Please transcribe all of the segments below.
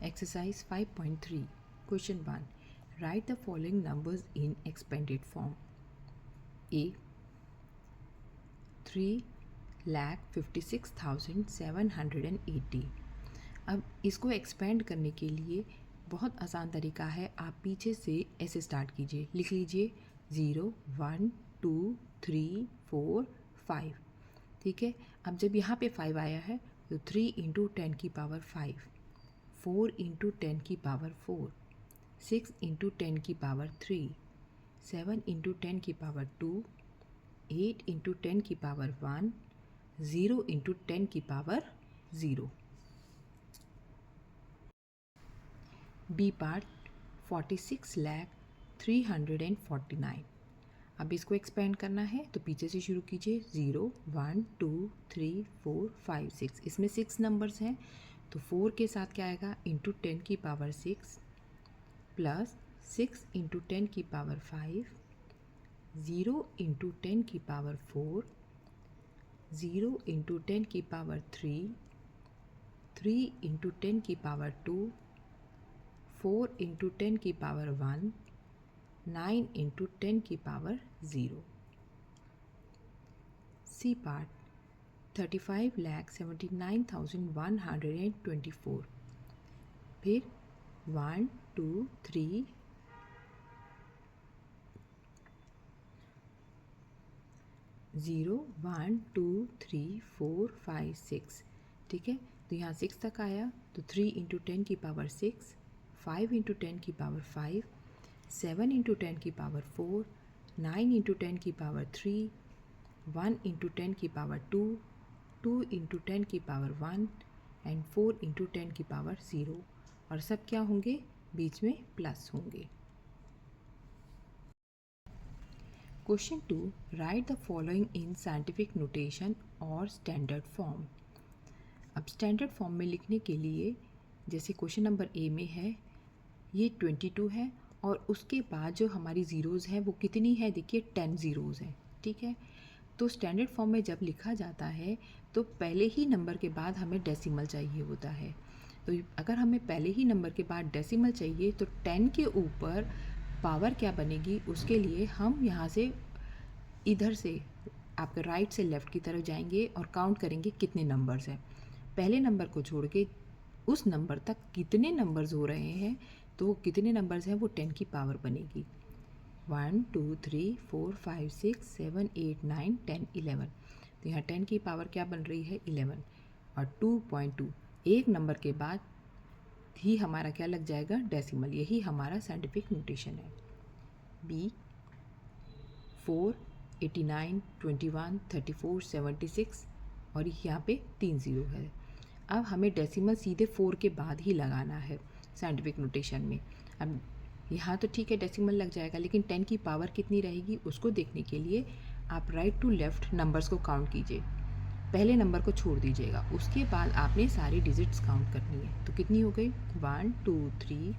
Exercise 5.3. Question 1. Write the following numbers in expanded form. A. 3,56,780. अब इसको expand करने के लिए बहुत आसान तरीका है, आप पीछे से ऐसे स्टार्ट कीजिए, लिख लीजिए 0, 1, 2, 3, 4, 5. ठीक है, अब जब यहाँ पे 5 आया है तो 3 इंटू 10 की पावर 5, 4 इंटू 10 की पावर 4, 6 इंटू 10 की पावर 3, 7 इंटू 10 की पावर 2, 8 इंटू 10 की पावर 1, 0 इंटू 10 की पावर 0. B part 46,349. अब इसको एक्सपेंड करना है तो पीछे से शुरू कीजिए 0, 1, 2, 3, 4, 5, 6. इसमें 6 नंबर्स हैं तो 4 के साथ क्या आएगा, इंटू 10 की पावर 6 प्लस 6 इंटू 10 की पावर 5, 0 इंटू 10 की पावर 4, 0 इंटू 10 की पावर 3, 3 इंटू 10 की पावर 2, 4 इंटू 10 की पावर 1, 9 इंटू 10 की पावर 0. C part 35,79,124. फिर 1, 2, 3, 0, 1, 2, 3, 4, 5, 6. ठीक है, तो यहाँ 6 तक आया तो 3 इंटू 10 की पावर 6, 5 इंटू 10 की पावर 5, 7 इंटू 10 की पावर 4, 9 इंटू 10 की पावर 3, 1 इंटू 10 की पावर 2, 2 इंटू 10 की पावर 1 एंड 4 इंटू 10 की पावर 0. और सब क्या होंगे, बीच में प्लस होंगे. Question 2. Right the following in scientific notation और स्टैंडर्ड फॉर्म. अब स्टैंडर्ड फॉर्म में लिखने के लिए जैसे क्वेश्चन नंबर ए में है, ये 22 है और उसके बाद जो हमारी ज़ीरोज़ हैं वो कितनी है, देखिए 10 ज़ीरोज़ हैं. ठीक है, तो स्टैंडर्ड फॉर्म में जब लिखा जाता है तो पहले ही नंबर के बाद हमें डेसिमल चाहिए होता है. तो अगर हमें पहले ही नंबर के बाद डेसिमल चाहिए तो 10 के ऊपर पावर क्या बनेगी, उसके लिए हम यहाँ से इधर से आपके राइट से लेफ़्ट की तरफ जाएंगे और काउंट करेंगे कितने नंबर्स हैं. पहले नंबर को छोड़ के उस नंबर तक कितने नंबर्स हो रहे हैं, तो कितने नंबर्स हैं वो 10 की पावर बनेगी. 1, 2, 3, 4, 5, 6, 7, 8, 9, 10, 11. तो यहाँ 10 की पावर क्या बन रही है, 11. और 2.2 एक नंबर के बाद ही हमारा क्या लग जाएगा, डेसिमल. यही हमारा साइंटिफिक नोटेशन है. बी 4, 89, 21, 34, 76 और यहाँ पे 3 ज़ीरो है. अब हमें डेसिमल सीधे 4 के बाद ही लगाना है साइंटिफिक नोटेशन में. अब यहाँ तो ठीक है डेसिमल लग जाएगा, लेकिन 10 की पावर कितनी रहेगी उसको देखने के लिए आप राइट टू लेफ़्ट नंबर्स को काउंट कीजिए. पहले नंबर को छोड़ दीजिएगा, उसके बाद आपने सारी डिजिट्स काउंट करनी है. तो कितनी हो गई, 1, 2, 3,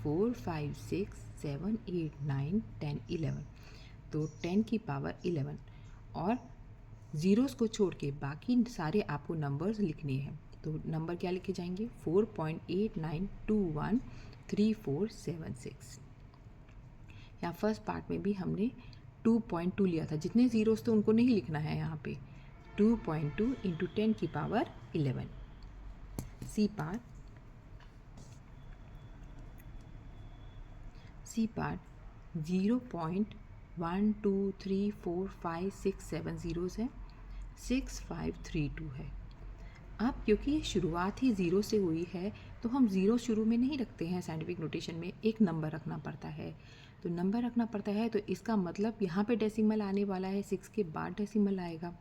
4, 5, 6, 7, 8, 9, 10, 11. तो 10 की पावर 11 और ज़ीरोज़ को छोड़ के बाकी सारे आपको नंबर्स लिखने हैं. तो नंबर क्या लिखे जाएंगे, 4.89213476. यहाँ फर्स्ट पार्ट में भी हमने 2.2 लिया था, जितने ज़ीरोज़ तो उनको नहीं लिखना है यहाँ पे. 2.2 इंटू 10 की पावर 11. सी पार्ट 0.123456 ज़ीरोज़ है, 6532 है. अब क्योंकि ये शुरुआत ही ज़ीरो से हुई है तो हम ज़ीरो शुरू में नहीं रखते हैं. साइंटिफिक नोटेशन में एक नंबर रखना पड़ता है. तो नंबर रखना पड़ता है तो इसका मतलब यहाँ पे डेसिमल आने वाला है, 6 के बाद डेसिमल आएगा.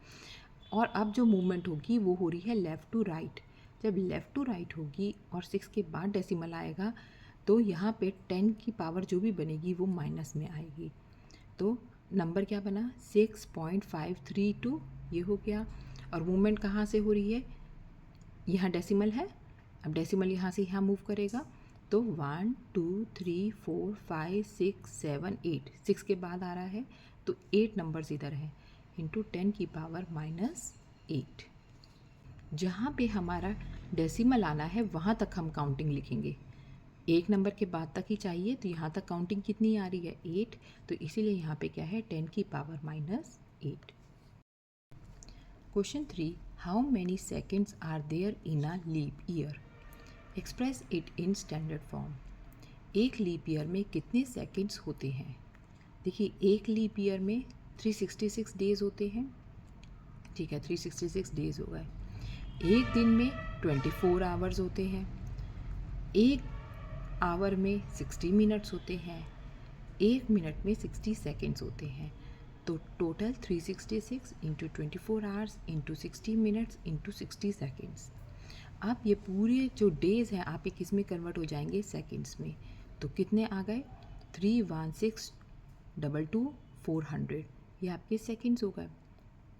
और अब जो मूवमेंट होगी वो हो रही है लेफ़्ट टू राइट. जब लेफ़्ट टू राइट होगी और 6 के बाद डेसिमल आएगा तो यहाँ पे 10 की पावर जो भी बनेगी वो माइनस में आएगी. तो नंबर क्या बना, 6.532. ये हो गया. और मूवमेंट कहाँ से हो रही है, यहाँ डेसिमल है. अब डेसिमल यहाँ से यहाँ मूव करेगा तो 1, 2, 3, 4, 5, 6, 7, 8. 6 के बाद आ रहा है तो 8 नंबर्स इधर हैं, इंटू 10 की पावर -8. जहाँ पे हमारा डेसिमल आना है वहाँ तक हम काउंटिंग लिखेंगे। एक नंबर के बाद तक ही चाहिए, तो यहाँ तक काउंटिंग कितनी आ रही है 8, तो इसीलिए यहाँ पे क्या है 10 की power -8। Question 3, how many seconds are there in a leap year, express it in standard form. एक लीप ईयर में कितने सेकेंड्स होते हैं। देखिए एक लीप ईयर में 366 डेज होते हैं, ठीक है 366 डेज हो गए। एक दिन में 24 आवर्स होते हैं, एक आवर में 60 मिनट्स होते हैं, एक मिनट में 60 सेकेंड्स होते हैं। तो total 366 into 24 hours into 60 minutes into 60 seconds. अब ये पूरे जो डेज़ हैं आप ये किस में कन्वर्ट हो जाएंगे सेकेंड्स में। तो कितने आ गए 31622 400, ये आपके सेकेंड्स हो गए।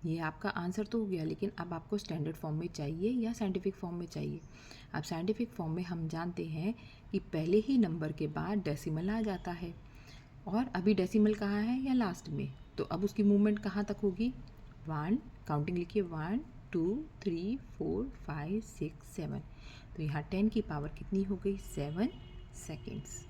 ये आपका आंसर तो हो गया, लेकिन अब आपको स्टैंडर्ड फॉर्म में चाहिए या साइंटिफिक फॉर्म में चाहिए। अब साइंटिफिक फॉर्म में हम जानते हैं कि पहले ही नंबर के बाद डेसिमल आ जाता है, और अभी डेसिमल कहाँ है या लास्ट में, तो अब उसकी मूवमेंट कहाँ तक होगी 1, काउंटिंग लिखिए 1 2 3 4 5 6 7, तो यहाँ 10 की पावर कितनी हो गई 7 seconds.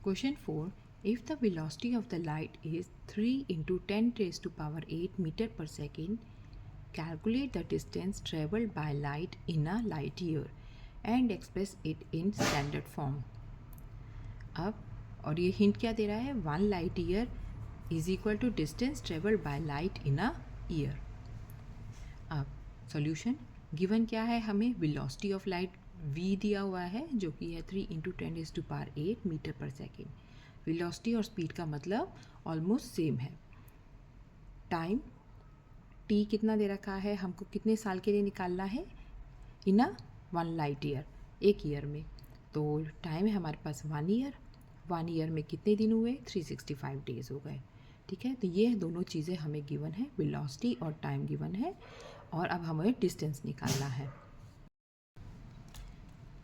Question 4. If the velocity of the light is 3 into 10 raised to power 8 meter per second, calculate the distance traveled by light in a light year and express it in standard form. अब और ये hint क्या दे रहा है 1 light year is equal to distance travelled by light in a year. अब solution given क्या है, हमें वेलोसिटी ऑफ लाइट v दिया हुआ है जो कि है 3 इंटू 10⁸ मीटर पर सेकेंड। वेलोसिटी और स्पीड का मतलब ऑलमोस्ट सेम है। टाइम t कितना दे रखा है, हमको कितने साल के लिए निकालना है इन अ 1 लाइट ईयर, एक ईयर में। तो टाइम है हमारे पास 1 ईयर, 1 ईयर में कितने दिन हुए 365 डेज हो गए, ठीक है। तो ये दोनों चीज़ें हमें गिवन है, वेलोसिटी और टाइम गिवन है, और अब हमें डिस्टेंस निकालना है।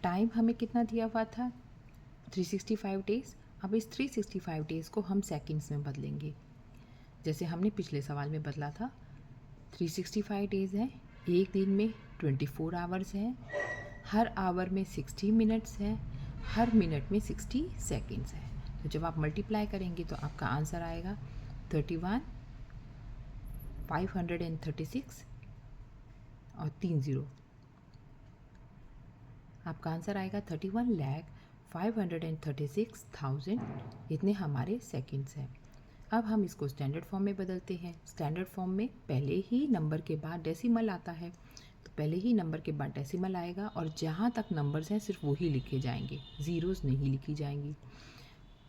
टाइम हमें कितना दिया हुआ था 365 डेज़। अब इस 365 डेज़ को हम सेकंड्स में बदलेंगे, जैसे हमने पिछले सवाल में बदला था। 365 डेज़ हैं, एक दिन में 24 आवर्स हैं, हर आवर में 60 मिनट्स हैं, हर मिनट में 60 सेकंड्स है। तो जब आप मल्टीप्लाई करेंगे तो आपका आंसर आएगा 31,536 और 3 ज़ीरो, आपका आंसर आएगा 31,536,000, इतने हमारे सेकंड्स हैं। अब हम इसको स्टैंडर्ड फॉर्म में बदलते हैं। स्टैंडर्ड फॉर्म में पहले ही नंबर के बाद डेसिमल आता है, तो पहले ही नंबर के बाद डेसिमल आएगा और जहाँ तक नंबर्स हैं सिर्फ वही लिखे जाएंगे, ज़ीरोज़ नहीं लिखी जाएंगी।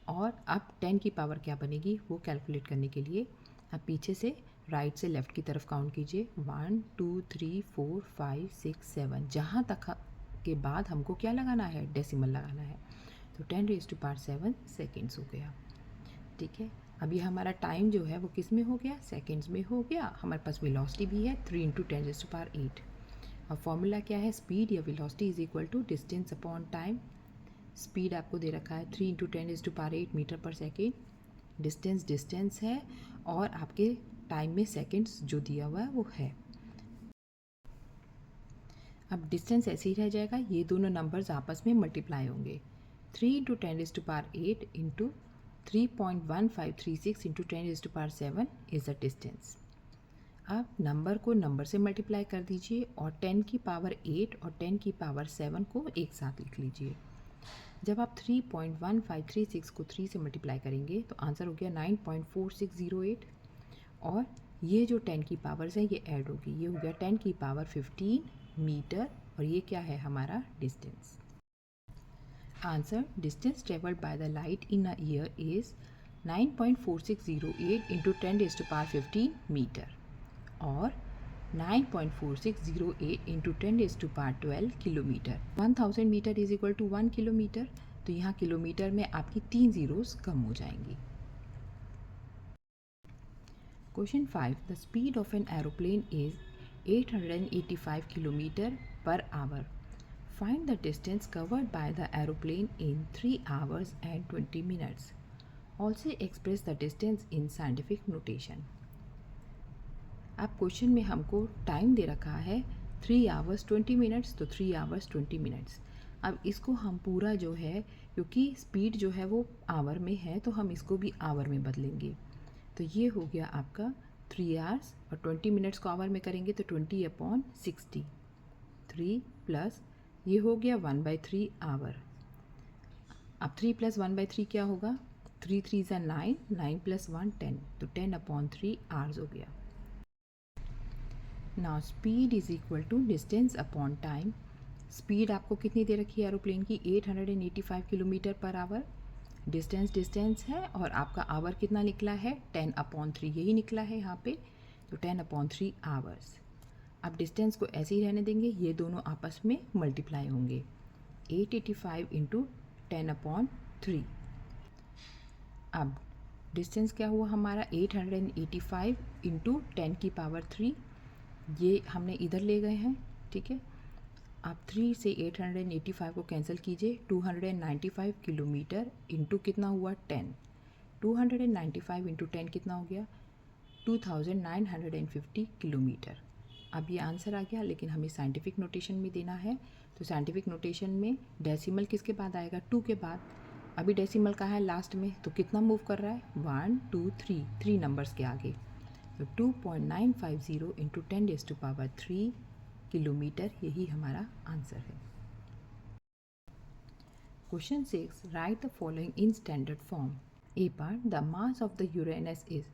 और अब 10 की पावर क्या बनेगी वो कैलकुलेट करने के लिए अब पीछे से राइट से लेफ़्ट की तरफ काउंट कीजिए 1 2 3 4 5 6 7, जहाँ तक के बाद हमको क्या लगाना है डेसिमल लगाना है। तो 10⁻7 सेकेंड्स हो गया, ठीक है। अब ये हमारा टाइम जो है वो किस में हो गया सेकेंड्स में हो गया। हमारे पास वेलोसिटी भी है 3 इंटू 10⁸8। अब फॉर्मूला क्या है, स्पीड या velocity is equal to distance upon time. Speed आपको दे रखा है 3 इंटू 10⁸8 मीटर पर सेकेंड, डिस्टेंस है, और आपके टाइम में सेकेंड्स जो दिया हुआ है वो है। अब डिस्टेंस ऐसे ही रह जाएगा, ये दोनों नंबर्स आपस में मल्टीप्लाई होंगे। 3 into 10⁸8 into 3.1536 into 10⁻7 is the distance. अब नंबर को नंबर से मल्टीप्लाई कर दीजिए और 10 की पावर 8 और 10 की पावर 7 को एक साथ लिख लीजिए। जब आप 3.1536 को 3 से मल्टीप्लाई करेंगे तो आंसर हो गया 9.4608, और ये जो 10 की पावर्स हैं ये ऐड होगी, ये हो गया 10 की पावर 15 मीटर, और ये क्या है हमारा distance. Answer distance travelled by the light in a year is 9.4608 into 10⁻15 metre और 9.4608 into 10⁻12 kilometre. 1000 metre is equal to 1 kilometre, तो यहाँ किलोमीटर में आपकी 3 ज़ीरोज़ कम हो जाएंगी। Question 5, the speed of an aeroplane is 885 kilometre per hour. Find the distance covered by the aeroplane in 3 hours and 20 minutes. Also express the distance in scientific notation. अब question में हमको time दे रखा है 3 hours 20 minutes, तो 3 hours 20 minutes. अब इसको हम पूरा जो है, क्योंकि स्पीड जो है वो आवर में है, तो हम इसको भी आवर में बदलेंगे। तो ये हो गया आपका 3 आवर्स, और 20 मिनट्स को आवर में करेंगे तो 20/60। 3 प्लस ये हो गया 1/3 आवर। अब 3 + 1/3 क्या होगा? 3 3 ज़ा 9, 9 + 1 10, तो 10/3 आवर्स हो गया। Now speed is equal to distance upon time. Speed आपको कितनी दे रखी है एरोप्लेन की? 885 किलोमीटर पर आवर। डिस्टेंस है, और आपका आवर कितना निकला है? 10/3, यही निकला है यहाँ पे, तो 10/3 आवर्स। अब डिस्टेंस को ऐसे ही रहने देंगे, ये दोनों आपस में मल्टीप्लाई होंगे। 885 इंटू 10/3। अब डिस्टेंस क्या हुआ हमारा? 885 इंटू 10⁻3, ये हमने इधर ले गए हैं, ठीक है। आप 3 से 885 को कैंसिल कीजिए, 295 किलोमीटर इंटू कितना हुआ? 10। 295 इंटू 10 कितना हो गया? 2950 किलोमीटर। अब ये आंसर आ गया, लेकिन हमें साइंटिफिक नोटेशन में देना है, तो साइंटिफिक नोटेशन में डेसिमल किसके बाद आएगा? 2 के बाद। अभी डेसिमल कहाँ है? लास्ट में, तो कितना मूव कर रहा है? 1 2 3, 3 नंबर्स के आगे, तो 2.950 इंटू 10⁻³ किलोमीटर, यही हमारा आंसर है। Question 6, right the following in standard form. A part, the mass of the Uranus is.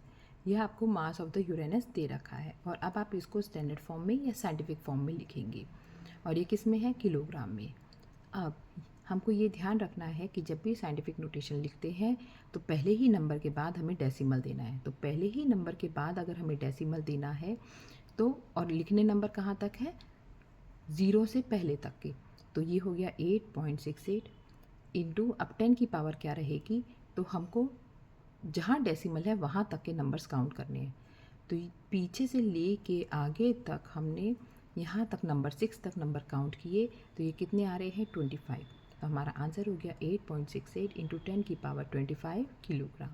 यह आपको मास ऑफ द यूरेनस दे रखा है, और अब आप इसको स्टैंडर्ड फॉर्म में या साइंटिफिक फॉर्म में लिखेंगे, और ये किस में है? किलोग्राम में। अब हमको ये ध्यान रखना है कि जब भी साइंटिफिक नोटेशन लिखते हैं तो पहले ही नंबर के बाद हमें डेसिमल देना है। तो पहले ही नंबर के बाद अगर हमें डेसिमल देना है तो, और लिखने नंबर कहाँ तक है? 0 से पहले तक के, तो ये हो गया 8.68 इंटू, अब 10 की पावर क्या रहेगी? तो हमको जहाँ डेसिमल है वहाँ तक के नंबर्स काउंट करने हैं। तो पीछे से ले के आगे तक हमने यहाँ तक नंबर 6 तक नंबर काउंट किए, तो ये कितने आ रहे हैं? 25। तो हमारा आंसर हो गया 8.68 into 10⁻25 kilogram.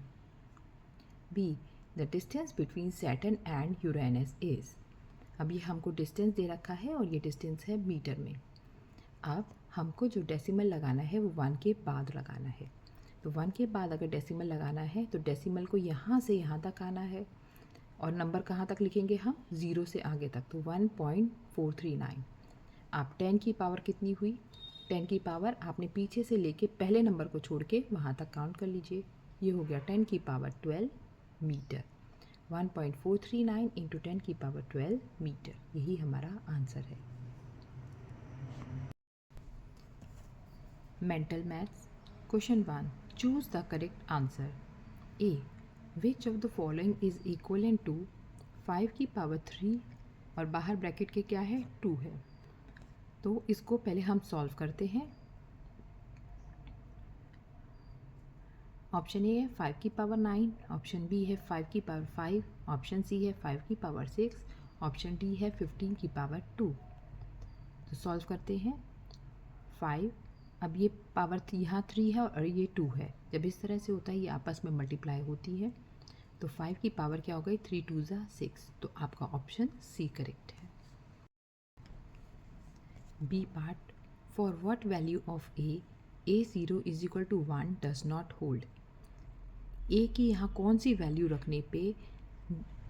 B, the distance between Saturn and Uranus is. अब ये हमको डिस्टेंस दे रखा है, और ये डिस्टेंस है मीटर में। अब हमको जो डेसिमल लगाना है वो 1 के बाद लगाना है। तो 1 के बाद अगर डेसिमल लगाना है तो डेसिमल को यहाँ से यहाँ तक आना है, और नंबर कहाँ तक लिखेंगे हम? 0 से आगे तक, तो 1.439। आप 10 की पावर कितनी हुई? 10 की पावर आपने पीछे से लेके पहले नंबर को छोड़ के वहाँ तक काउंट कर लीजिए, ये हो गया 10 की पावर 12 मीटर। 1.439 इंटू 10 की पावर 12 मीटर, यही हमारा आंसर है। Mental maths. Question 1, choose the correct answer. A, which of the following is equal to 5 की पावर 3, और बाहर ब्रैकेट के क्या है? 2 है। तो इसको पहले हम सॉल्व करते हैं। ऑप्शन ए है 5 की पावर 9, ऑप्शन बी है 5 की पावर 5, ऑप्शन सी है 5 की पावर 6, ऑप्शन डी है 15 की पावर 2। तो सॉल्व करते हैं। 5, अब ये पावर यहाँ 3 है और ये 2 है, जब इस तरह से होता है ये आपस में मल्टीप्लाई होती है, तो 5 की पावर क्या हो गई? 3 2 ज़ा 6, तो आपका ऑप्शन सी करेक्ट है। B part, for what value of a0 is equal to 1 does not hold. A की यहाँ कौन सी वैल्यू रखने पे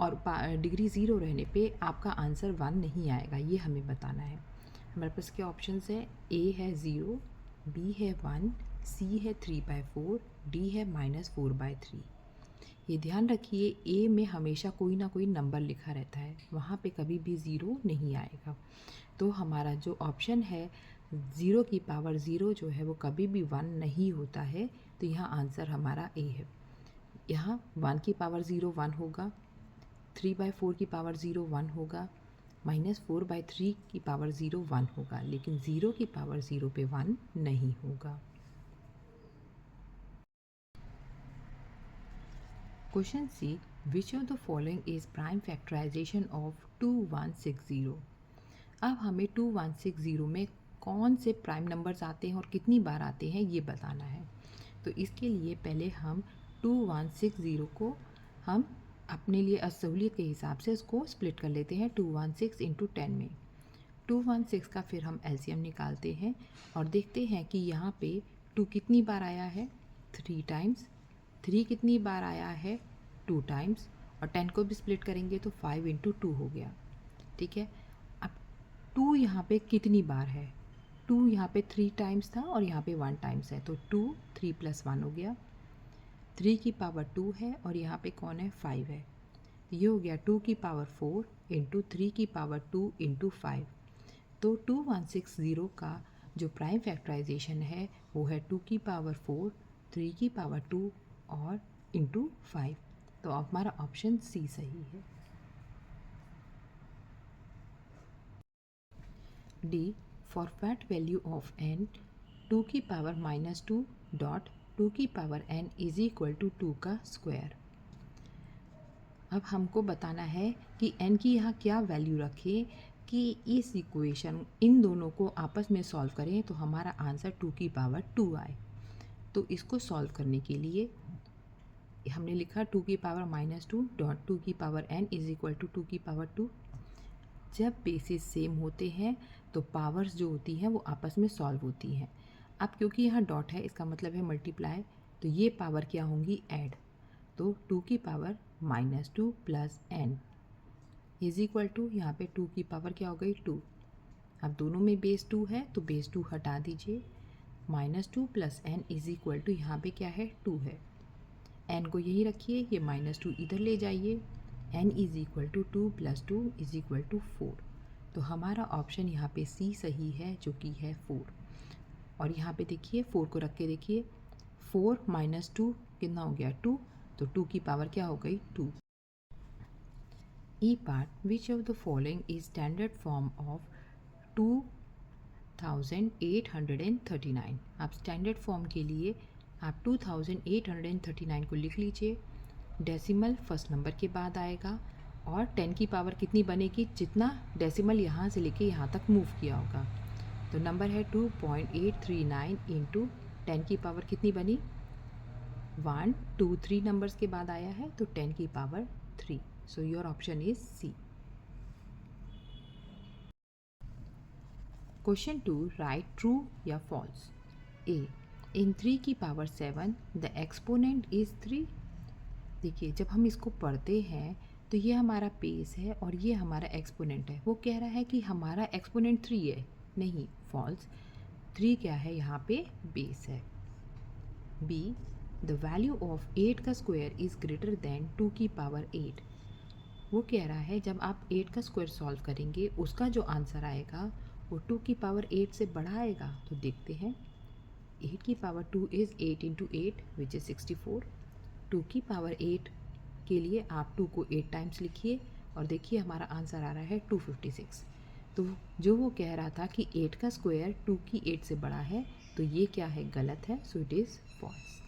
और डिग्री 0 रहने पे आपका आंसर 1 नहीं आएगा, ये हमें बताना है। हमारे पास क्या ऑप्शंस है? ए है 0, बी है 1, सी है 3/4, डी है -4/3। ये ध्यान रखिए, ए में हमेशा कोई ना कोई नंबर लिखा रहता है, वहाँ पे कभी भी 0 नहीं आएगा। तो हमारा जो ऑप्शन है 0 की पावर 0 जो है वो कभी भी 1 नहीं होता है, तो यहाँ आंसर हमारा ए है। यहाँ 1 की पावर 0 1 होगा, 3/4 की पावर 0 1 होगा, -4/3 की पावर 0 1 होगा, लेकिन 0 की पावर 0 पे 1 नहीं होगा। Question C, which of the following is prime factorization of 2160। अब हमें 2160 में कौन से प्राइम नंबर्स आते हैं और कितनी बार आते हैं ये बताना है। तो इसके लिए पहले हम 2160 को हम अपने लिए असहूलियत के हिसाब से उसको स्प्लिट कर लेते हैं 216 इंटू 10 में। 216 का फिर हम एलसीएम निकालते हैं और देखते हैं कि यहाँ पे 2 कितनी बार आया है, 3 टाइम्स। 3 कितनी बार आया है, 2 टाइम्स। और 10 को भी स्प्लिट करेंगे तो 5 इंटू 2 हो गया। ठीक है, अब 2 यहाँ पे कितनी बार है, 2 यहाँ पे 3 टाइम्स था और यहाँ पे 1 टाइम्स है, तो 2 3 + 1 हो गया। 3 की पावर 2 है और यहाँ पे कौन है, 5 है। ये हो गया 2 की पावर 4 इंटू 3 की पावर 2 इंटू 5। तो 2160 का जो प्राइम फैक्टराइजेशन है वो है 2 की पावर 4, 3 की पावर 2 और इंटू 5। तो हमारा ऑप्शन सी सही है। D, for what value of n 2 की पावर -2 डॉट 2 की power n is equal to 2 का स्क्वायर। अब हमको बताना है कि n की यहाँ क्या वैल्यू रखें कि इस इक्वेशन इन दोनों को आपस में सॉल्व करें तो हमारा आंसर 2 की पावर 2 आए। तो इसको सॉल्व करने के लिए हमने लिखा 2 की पावर -2 डॉट 2 की power n is equal to 2 की पावर 2। जब बेसिस सेम होते हैं तो पावर्स जो होती हैं वो आपस में सॉल्व होती हैं। अब क्योंकि यहाँ डॉट है इसका मतलब है मल्टीप्लाई, तो ये पावर क्या होंगी, ऐड। तो 2 की power -2 plus n is equal to, यहाँ पे 2 की पावर क्या हो गई, 2। अब दोनों में बेस 2 है तो बेस 2 हटा दीजिए, -2 plus n is equal to यहाँ पे क्या है, 2 है। n को यही रखिए, ये -2 इधर ले जाइए, n is equal to 2 + 2 is equal to 4। तो हमारा ऑप्शन यहाँ पे सी सही है जो कि है 4। और यहाँ पे देखिए 4 को रख के देखिए, 4 - 2 कितना हो गया, 2। तो 2 की पावर क्या हो गई, 2। E part, which of the following is standard form of 2839। आप स्टैंडर्ड फॉर्म के लिए आप 2839 को लिख लीजिए। डेसिमल फर्स्ट नंबर के बाद आएगा और 10 की पावर कितनी बनेगी, जितना डेसिमल यहाँ से लेके यहाँ तक मूव किया होगा। तो नंबर है 2.839 इंटू 10 की पावर कितनी बनी, 1 2 3 नंबर्स के बाद आया है तो 10 की power 3। So your option is C. Question 2, right true या फॉल्स। ए, इन 3 की पावर 7 द एक्सपोनेंट इज 3। देखिए जब हम इसको पढ़ते हैं तो ये हमारा बेस है और ये हमारा एक्सपोनेंट है। वो कह रहा है कि हमारा एक्सपोनेंट 3 है, नहीं, फॉल्स। 3 क्या है, यहाँ पे बेस है। बी, द वैल्यू ऑफ 8 का स्क्वायर इज़ ग्रेटर देन 2 की पावर 8। वो कह रहा है जब आप 8 का स्क्वायर सॉल्व करेंगे उसका जो आंसर आएगा वो 2 की पावर 8 से बड़ा आएगा। तो देखते हैं, 8 की power 2 is 8 into 8 which is 64। 2 की पावर 8 के लिए आप 2 को 8 टाइम्स लिखिए और देखिए हमारा आंसर आ रहा है 256। तो जो वो कह रहा था कि 8 का स्क्वायर 2 की 8 से बड़ा है, तो ये क्या है, गलत है। So it is false.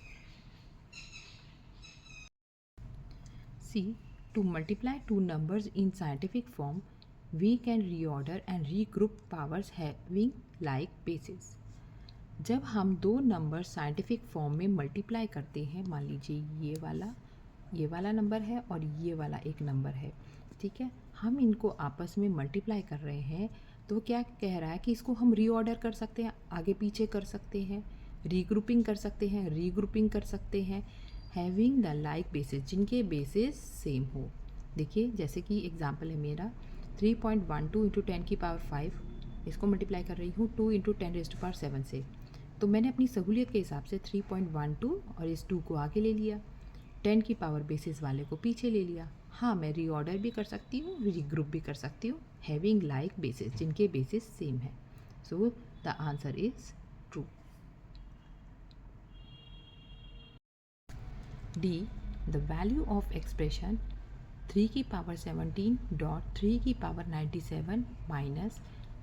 C, to multiply two numbers in scientific form we can reorder and regroup powers having like bases. जब हम दो नंबर साइंटिफिक फॉर्म में मल्टीप्लाई करते हैं, मान लीजिए ये वाला नंबर है और ये वाला एक नंबर है, ठीक है, हम इनको आपस में मल्टीप्लाई कर रहे हैं, तो क्या कह रहा है कि इसको हम रीऑर्डर कर सकते हैं, आगे पीछे कर सकते हैं, रीग्रुपिंग कर सकते हैं, रीग्रुपिंग कर सकते हैं, हैविंग द लाइक बेसिस, जिनके बेसिस सेम हो। देखिए जैसे कि एग्जांपल है मेरा 3.12 इंटू 10 की पावर 5, इसको मल्टीप्लाई कर रही हूँ 2 इंटू 10⁻7 से। तो मैंने अपनी सहूलियत के हिसाब से 3.12 और इस 2 को आगे ले लिया, 10 की पावर बेसिस वाले को पीछे ले लिया। हाँ, मैं रीऑर्डर भी कर सकती हूँ, रीग्रुप भी कर सकती हूँ, हैविंग लाइक बेसिस, जिनके बेसिस सेम है। So the answer is true. D, the value of expression 3 की पावर 17 डॉट 3 की पावर 97 माइनस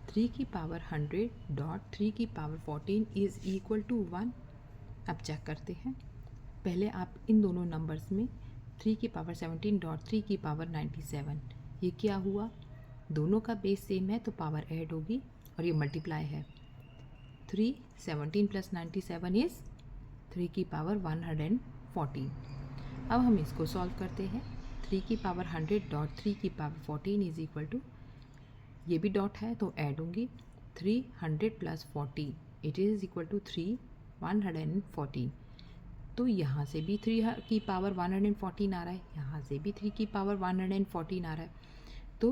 3 की पावर 100 डॉट 3 की पावर 14 इज़ इक्वल टू 1। अब चेक करते हैं। पहले आप इन दोनों नंबर्स में 3 की पावर 17 डॉट 3 की पावर 97, ये क्या हुआ, दोनों का बेस सेम है तो पावर ऐड होगी और ये मल्टीप्लाई है। 3 17 प्लस 97 इज़ 3 की पावर 114। अब हम इसको सॉल्व करते हैं। 3 की पावर 100 डॉट 3 की पावर 14 इज इक्वल टू, ये भी डॉट है तो ऐड होंगी 300 plus 14, it is equal to 114। तो यहाँ से भी 3 की पावर 114 आ रहा है, यहाँ से भी 3 की पावर 114 आ रहा है। तो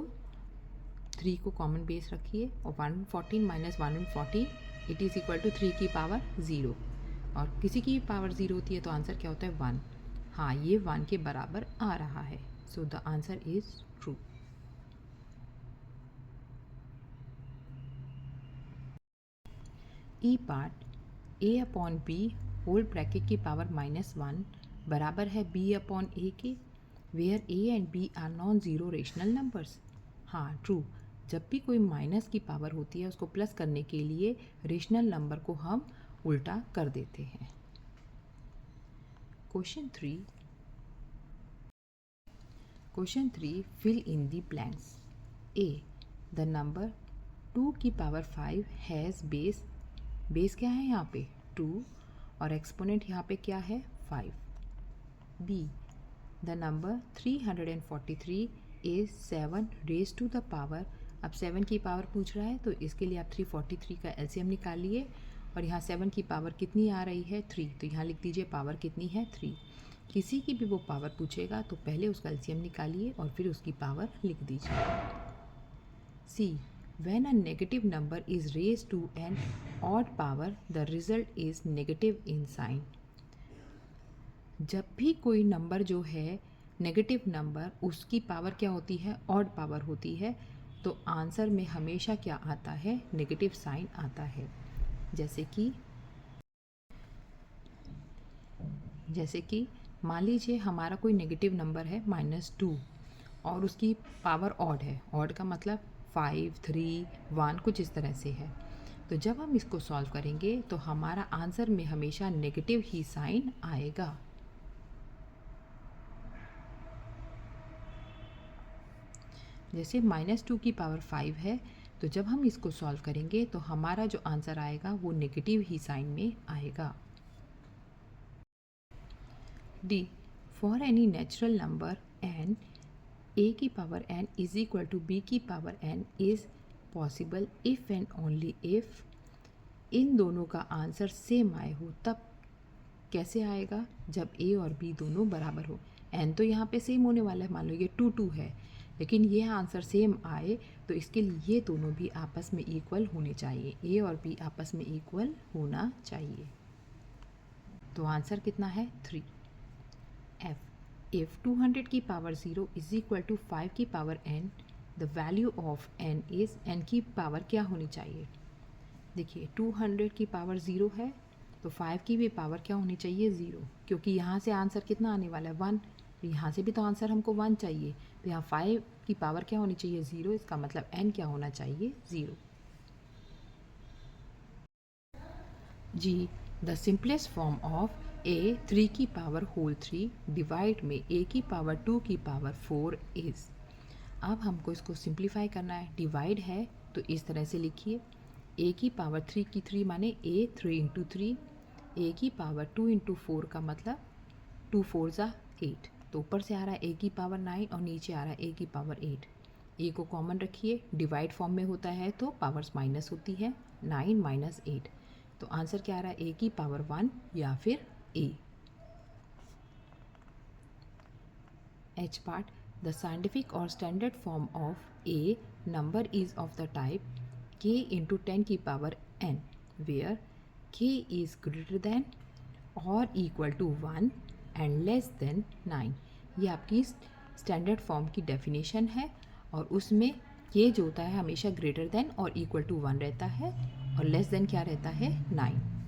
3 को कॉमन बेस रखिए और 114 minus 114 it is equal to 3 की पावर 0, और किसी की पावर 0 होती है तो आंसर क्या होता है 1। हाँ, ये 1 के बराबर आ रहा है, so the answer is true. E part, a upon b whole bracket की पावर -1 बराबर है b अपॉन a के, where a and b are non zero rational numbers. हाँ, ट्रू। जब भी कोई माइनस की पावर होती है उसको प्लस करने के लिए रेशनल नंबर को हम उल्टा कर देते हैं। Question 3 fill in the blanks. a, the number 2 की पावर 5 हैज़ बेस क्या है यहाँ पे 2 और एक्सपोनेंट यहाँ पे क्या है 5। b, the number 343 is 7 raise to the power, अब 7 की पावर पूछ रहा है तो इसके लिए आप 343 का एलसीएम निकालिए, और यहाँ 7 की पावर कितनी आ रही है 3, तो यहाँ लिख दीजिए पावर कितनी है 3। किसी की भी वो पावर पूछेगा तो पहले उसका एलसीएम निकालिए और फिर उसकी पावर लिख दीजिए। c, when a negative number is raised to an odd power the result is negative in sign। जब भी कोई नंबर जो है नेगेटिव नंबर, उसकी पावर क्या होती है ऑड पावर होती है, तो आंसर में हमेशा क्या आता है नेगेटिव साइन आता है। जैसे कि मान लीजिए हमारा कोई नेगेटिव नंबर है -2 और उसकी पावर ऑड है, ऑड का मतलब 5, 3, 1 कुछ इस तरह से है। तो जब हम इसको सॉल्व करेंगे तो हमारा आंसर में हमेशा नेगेटिव ही साइन आएगा। जैसे -2 की पावर 5 है, तो जब हम इसको सॉल्व करेंगे तो हमारा जो आंसर आएगा वो नेगेटिव ही साइन में आएगा। D, for any natural number n a की power n is equal to b की power n is possible if and only if इन दोनों का आंसर सेम आए हो। तब कैसे आएगा, जब a और b दोनों बराबर हो। n तो यहाँ पे सेम होने वाला है, मान लो ये 2 है, लेकिन ये आंसर सेम आए तो इसके लिए ये दोनों भी आपस में इक्वल होने चाहिए, a और b आपस में इक्वल होना चाहिए। तो आंसर कितना है 3। f, if 200 की पावर 0 इज इक्वल टू 5 की power n, the value of n is, n की पावर क्या होनी चाहिए। देखिए 200 की पावर 0 है तो 5 की भी पावर क्या होनी चाहिए 0, क्योंकि यहाँ से आंसर कितना आने वाला है 1, तो यहाँ से भी तो आंसर हमको 1 चाहिए, तो यहाँ 5 की पावर क्या होनी चाहिए 0, इसका मतलब n क्या होना चाहिए 0। G, the simplest form of a 3 की पावर होल 3 डिवाइड में a की पावर 2 की पावर 4 इज़। अब हमको इसको सिंप्लीफाई करना है, डिवाइड है तो इस तरह से लिखिए, a की पावर 3 की 3 माने a 3 इंटू 3, a की पावर 2 इंटू 4 का मतलब 2 4 ज़ा 8, तो ऊपर से आ रहा है a की पावर 9 और नीचे आ रहा है a की पावर 8। a को कॉमन रखिए, डिवाइड फॉर्म में होता है तो पावर्स माइनस होती है, 9 माइनस 8, तो आंसर क्या आ रहा है a की पावर 1 या फिर a। H part, the scientific or standard form of a number is of the type k into 10 की power n, where k is greater than or equal to 1 and less than 9। ये आपकी standard form की definition है, और उसमें k जो होता है हमेशा ग्रेटर देन और इक्वल टू 1 रहता है और लेस देन क्या रहता है 9।